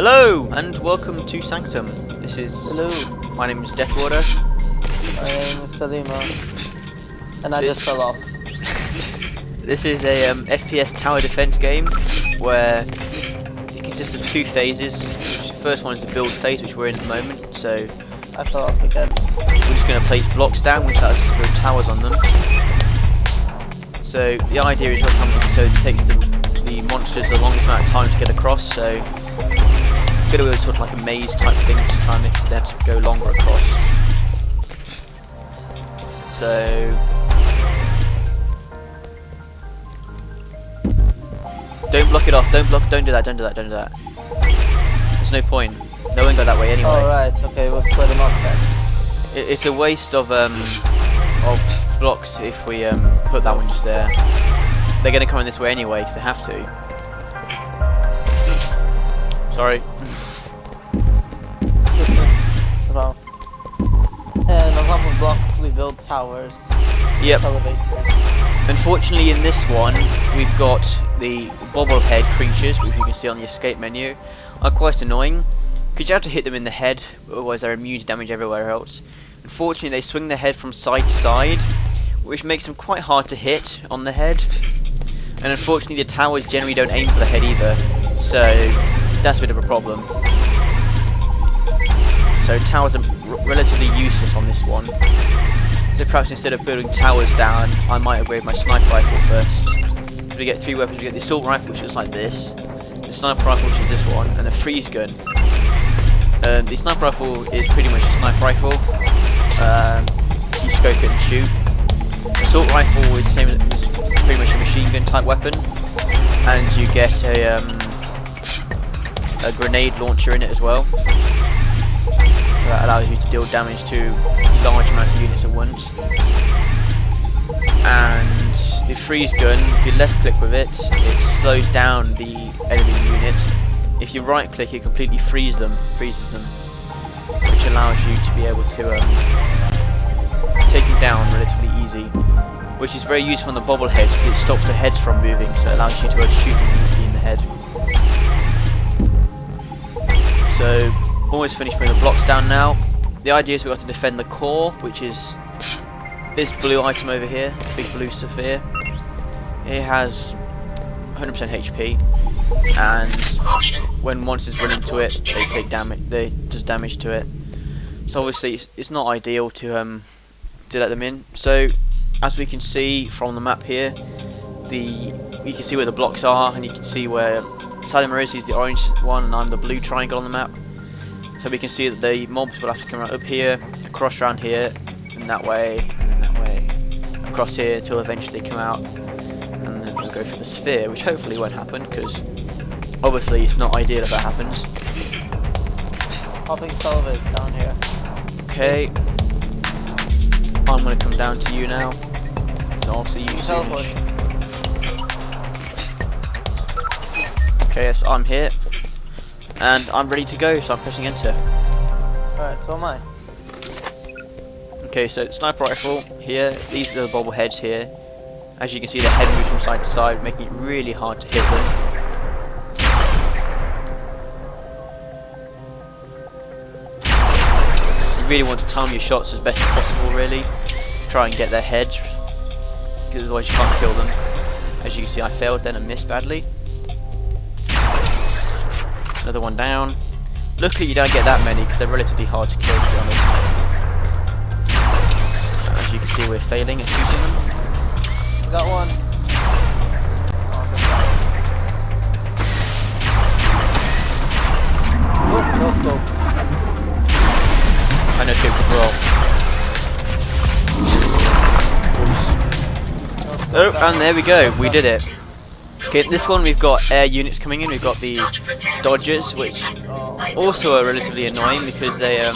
Hello and welcome to Sanctum. This is Hello, my name is Deathwater. my name is Salima, and I just fell off. This is a FPS tower defense game where it consists of two phases. The first one is the build phase, which we're in at the moment. So I fell off again. we're just going to place blocks down, which allows us to build towers on them. So the idea is so it takes the monsters the longest amount of time to get across. So we're going to do sort of like a maze type thing to try and make them to go longer across. So don't block it off. Don't do that. Don't do that. There's no point. No one go that way anyway. Alright, okay, we'll split them up then. It's a waste of blocks if we put that one just there. They're going to come in this way anyway because they have to. Sorry. Well, and on top of blocks, we build towers. Yep. Elevators. Unfortunately, in this one, we've got the bobblehead creatures, which you can see on the escape menu, are quite annoying because you have to hit them in the head, otherwise they're immune to damage everywhere else. Unfortunately, they swing their head from side to side, which makes them quite hard to hit on the head. And unfortunately, the towers generally don't aim for the head either, so that's a bit of a problem. So towers are relatively useless on this one. So perhaps instead of building towers down, I might upgrade my sniper rifle first. So we get three weapons. We get the assault rifle, which looks like this, the sniper rifle, which is this one, and a freeze gun. The sniper rifle is pretty much a sniper rifle. You scope it and shoot. Assault rifle is the same as pretty much a machine gun type weapon, and you get a grenade launcher in it as well. So that allows you to deal damage to large amounts of units at once. And the freeze gun, if you left click with it, it slows down the enemy unit. If you right click, it completely freezes them, which allows you to be able to take them down relatively easy, which is very useful on the bobbleheads because it stops the heads from moving, so it allows you to shoot them easily in the head. So almost finished putting the blocks down now. The idea is we've got to defend the core, which is this blue item over here, this big blue sphere. It has 100% HP, and when monsters run into it, they take damage. They does damage to it. So obviously, it's not ideal to let them in. So as we can see from the map here, you can see where the blocks are, and you can see where Salima is. He's the orange one, and I'm the blue triangle on the map. So we can see that the mobs will have to come right up here, across around here, and that way, and then that way, across here until eventually they come out, and then we'll go for the sphere, which hopefully won't happen, because obviously it's not ideal if that happens. Popping elevator down here. Okay, I'm going to come down to you now, so I'll see you soon. Okay, yes, I'm here. And I'm ready to go, so I'm pressing enter. Alright, so am I. Okay, so sniper rifle here, these are the bobbleheads here. As you can see, the head moves from side to side, making it really hard to hit them. You really want to time your shots as best as possible, really. Try and get their heads, because otherwise you can't kill them. As you can see, I failed then and missed badly. Another one down. Luckily you don't get that many because they're relatively hard to kill, to be honest. As you can see, we're failing at shooting them. We got one. Oof, no scope. I no scoped as well. Oops. Oh, and there we go. We did it. Okay, this one we've got air units coming in. We've got the dodgers, which also are relatively annoying because they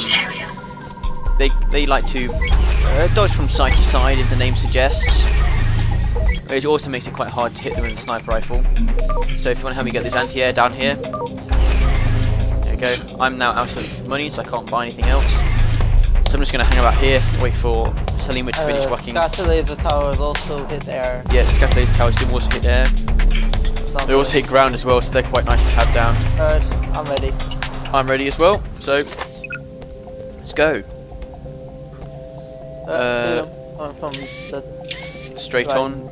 like to dodge from side to side, as the name suggests. Which also makes it quite hard to hit them with a sniper rifle. So if you want to help me get this anti-air down here, there we go. I'm now out of money, so I can't buy anything else. So I'm just going to hang about here, wait for Salima to finish whacking. Scatter laser towers also hit air. Yeah, scatter laser towers do also hit air. They also hit ground as well, so they're quite nice to have down. Alright, I'm ready. I'm ready as well, so let's go. From the Straight right. on.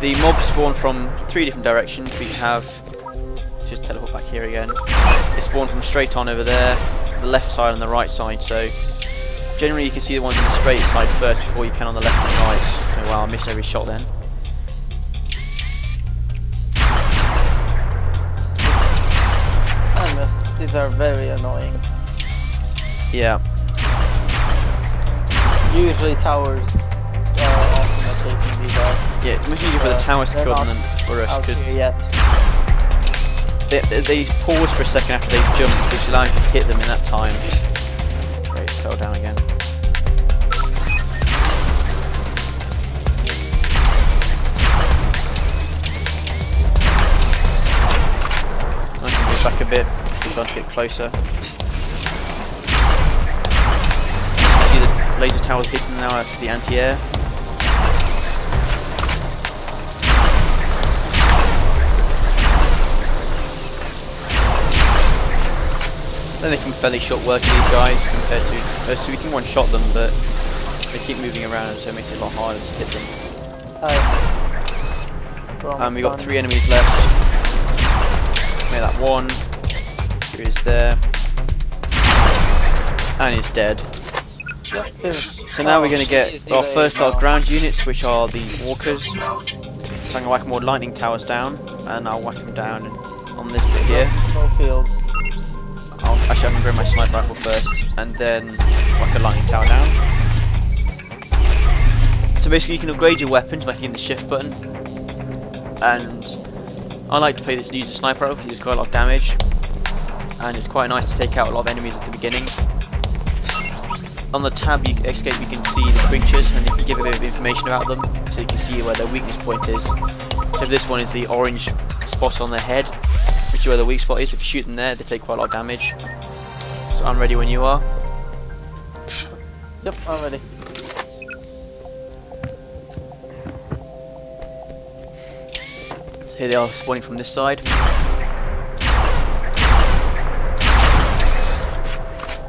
The mobs spawn from 3 different directions. We have, just teleport back here again. They spawn from straight on over there, the left side and the right side. So generally you can see the ones on the straight side first before you can on the left and right. Oh wow, I missed every shot then. I missed. These are very annoying. Yeah. Usually towers are awesome at taking these out. Yeah, it's much easier for the towers to they're kill them not than for us, out because here yet. they pause for a second after they've jumped, which allows you to hit them in that time. Great, fell down again. I can move back a bit, just start to get closer. You can see the laser towers hitting now, that's the anti-air. Then they can fairly short work these guys compared to those two. We can one-shot them, but they keep moving around, so it makes it a lot harder to hit them. And we got 3 enemies left. Made that 1. Here is there. And he's dead. Yep, finished. So now we're going to get our first ground units, which are the walkers. So I'm going to whack more lightning towers down, and I'll whack them down on this bit here. Snowfields. Actually, I'm going to bring my sniper rifle first, and then whack a lightning tower down. So basically you can upgrade your weapons by hitting the shift button. And I like to use the sniper rifle because it's quite a lot of damage. And it's quite nice to take out a lot of enemies at the beginning. On the tab you escape, you can see the creatures, and you can give a bit of information about them, so you can see where their weakness point is. So this one is the orange spot on their head, which is where the weak spot is. If you shoot them there, they take quite a lot of damage. So I'm ready when you are. Yep, I'm ready. So here they are spawning from this side.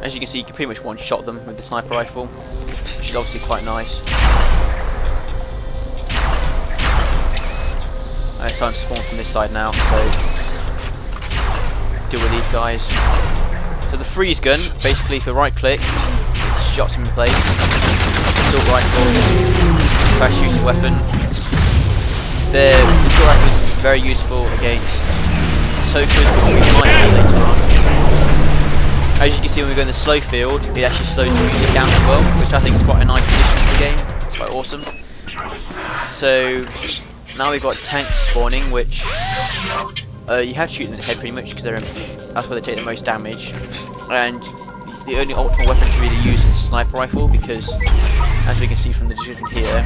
As you can see, you can pretty much one-shot them with the sniper rifle, which is obviously quite nice. And it's starting to spawn from this side now, so deal with these guys. So the freeze gun, basically if you right click, it shots them in place. Assault rifle, fast shooting weapon. The assault rifle is very useful against soakers, which we might see later on. As you can see, when we go in the slow field, it actually slows the music down as well, which I think is quite a nice addition to the game. It's quite awesome. So now we've got tanks spawning, which you have to shoot them in the head pretty much, because that's where they take the most damage. And the only optimal weapon to really use is a sniper rifle, because as we can see from the description here,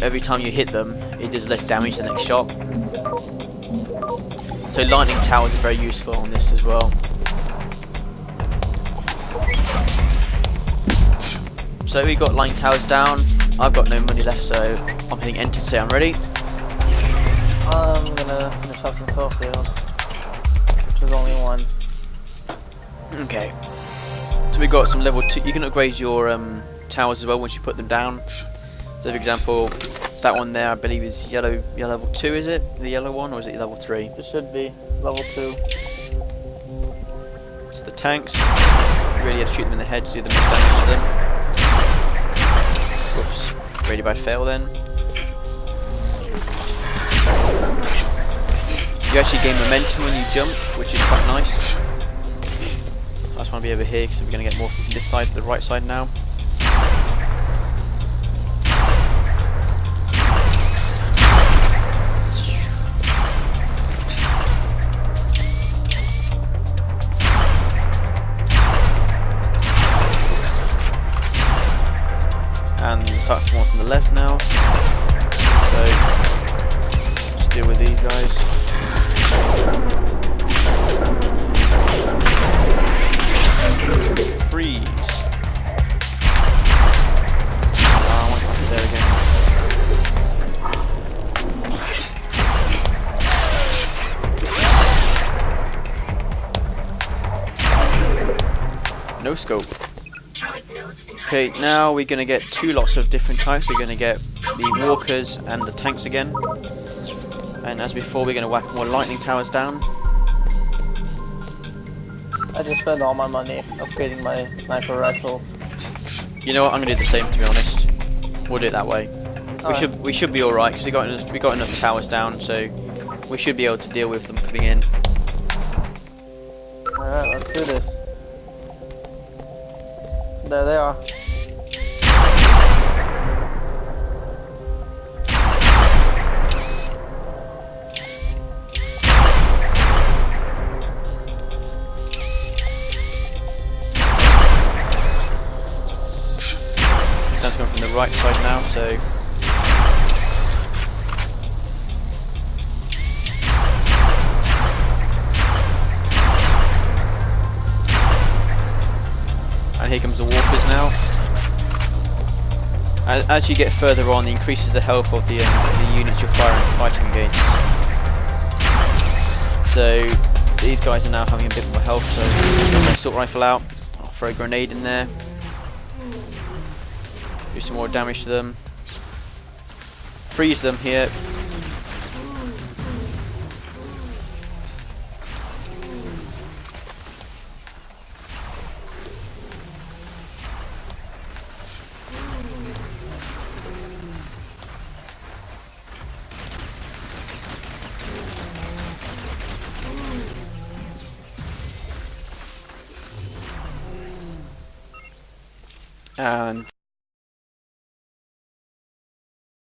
every time you hit them, it does less damage the next shot. So lightning towers are very useful on this as well. So we got lightning towers down. I've got no money left, so I'm hitting enter to say I'm ready. I'm gonna finish up some snowfields, which is only 1. Okay. So we got some level 2. You can upgrade your towers as well once you put them down. So for example, that one there I believe is yellow level 2, is it? The yellow one, or is it level 3? It should be level 2. So the tanks, you really have to shoot them in the head to do the most damage to them. Whoops, really bad fail then. You actually gain momentum when you jump, which is quite nice. I just want to be over here because we're going to get more from this side, the right side now. And start from one from the left now. So just deal with these guys. Freeze. scope. Okay, now we're going to get two lots of different types. We're going to get the walkers and the tanks again. And as before, we're going to whack more lightning towers down. I just spent all my money upgrading my sniper rifle. You know what? I'm going to do the same, to be honest. We'll do it that way. We should be all right because we got enough towers down, so we should be able to deal with them coming in. Alright, let's do this. There they are. Sounds coming from the right side now, so. And here comes the walkers now. As you get further on, it increases the health of the units you're fighting against. So these guys are now having a bit more health, so get my assault rifle out. I'll throw a grenade in there. Do some more damage to them. Freeze them here. And